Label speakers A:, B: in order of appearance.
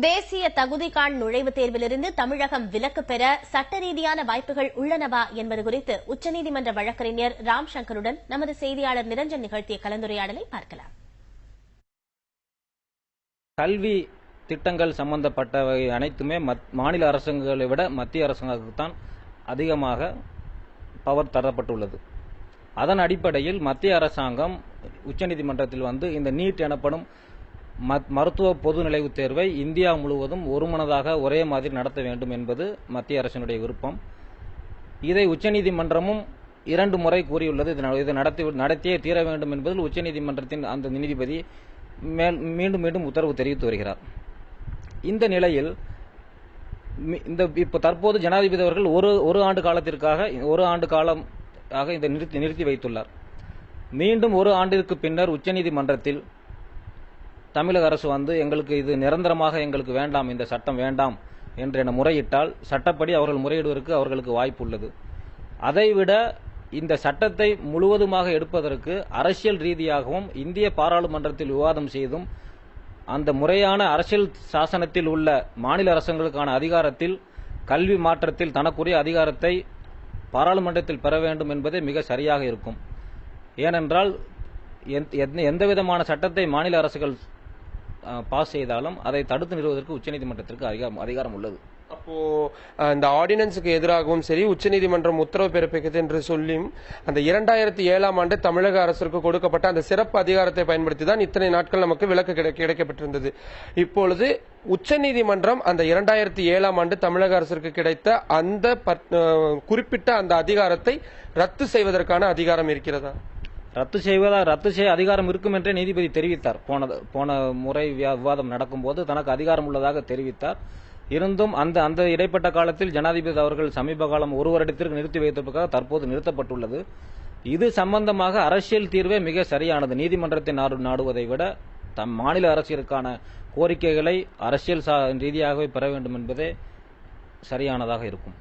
A: தேசிய தகுதிகாண் நுழைவுத் தேர்விலிருந்து தமிழகம் விலக்கு பெற சட்ட ரீதியான வாய்ப்புகள் உள்ளனவா என்பது குறித்து உச்சநீதிமன்ற வழக்கறிஞர் ராம் சங்கருடன் நமது செய்தியாளர் நிரஞ்சன் நிகழ்த்திய கலந்துரையாடலை பார்க்கலாம்.
B: கல்வி திட்டங்கள் சம்பந்தப்பட்டவை அனைத்துமே மாநில அரசுகளை விட மத்திய அரசுக்குத்தான் அதிகமாக பவர் தரப்பட்டுள்ளது. அதன் அடிப்படையில் மத்திய அரசாங்கம் உச்சநீதிமன்றத்தில் இந்த நீட் எனப்படும் மருத்துவ பொது நுழைவுத் தேர்வை இந்தியா முழுவதும் ஒருமனதாக ஒரே மாதிரி நடத்த வேண்டும் என்பது மத்திய அரசினுடைய விருப்பம். இதை உச்சநீதிமன்றமும் 2 முறை கூறியுள்ளது. இதை நடத்தியே தீர வேண்டும் என்பதில் உச்சநீதிமன்றத்தின் அந்த நீதிபதி மீண்டும் மீண்டும் உத்தரவு தெரிவித்து வருகிறார். இந்த நிலையில் இப்ப தற்போது ஜனாதிபதி அவர்கள் ஒரு ஆண்டு காலமாக இதை நிறுத்தி வைத்துள்ளார். மீண்டும் ஒரு ஆண்டிற்கு பின்னர் உச்சநீதிமன்றத்தில் தமிழக அரசு எங்களுக்கு இது நிரந்தரமாக எங்களுக்கு வேண்டாம், இந்த சட்டம் வேண்டாம் என்று முறையிட்டால் சட்டப்படி அவர்கள் முறையிடுவதற்கு அவர்களுக்கு வாய்ப்பு உள்ளது. அதைவிட இந்த சட்டத்தை முழுவதுமாக எடுப்பதற்கு அரசியல் ரீதியாகவும் இந்திய பாராளுமன்றத்தில் விவாதம் செய்தும் அந்த முறையான அரசியல் சாசனத்தில் உள்ள மாநில அரசுகளுக்கான அதிகாரத்தில் கல்வி மாற்றத்தில் தனக்குரிய அதிகாரத்தை பாராளுமன்றத்தில் பெற வேண்டும் என்பதே மிக சரியாக இருக்கும். ஏனென்றால் எந்தவிதமான சட்டத்தை மாநில அரசுகள் பாஸ் செய்தாலும் அதை தடுத்து நிறுவதற்கு உச்சநீதிமன்றத்திற்கு அதிகாரம் உள்ளது.
C: அப்போ இந்த ஆர்டினன்ஸுக்கு எதிராகவும் சரி உச்சநீதிமன்றம் உத்தரவு பிறப்பிக்கிறது என்று சொல்லியும் அந்த 2007ஆம் ஆண்டு தமிழக அரசுக்கு கொடுக்கப்பட்ட அந்த சிறப்பு அதிகாரத்தை பயன்படுத்தி தான் இத்தனை நாட்கள் நமக்கு விலக்கு கிடைக்கப்பட்டிருந்தது. இப்பொழுது உச்சநீதிமன்றம் அந்த 2007ஆம் ஆண்டு தமிழக அரசுக்கு கிடைத்த அந்த குறிப்பிட்ட அந்த அதிகாரத்தை ரத்து செய்வதற்கான அதிகாரம் இருக்கிறதா?
B: ரத்து செய்ய அதிகாரம் இருக்கும் என்றே நீதிபதி தெரிவித்தார். போன முறை விவாதம் நடக்கும்போது தனக்கு அதிகாரம் உள்ளதாக தெரிவித்தார். இருந்தும் அந்த இடைப்பட்ட காலத்தில் ஜனாதிபதி அவர்கள் சமீப காலம் 1 வருடத்திற்கு நிறுத்தி வைத்ததற்காக தற்போது நிறுத்தப்பட்டுள்ளது. இது சம்பந்தமாக அரசியல் தீர்வே மிக சரியானது. நீதிமன்றத்தை நாடுவதை விட மாநில அரசியலுக்கான கோரிக்கைகளை அரசியல் ரீதியாகவே பெற வேண்டும் என்பதே சரியானதாக இருக்கும்.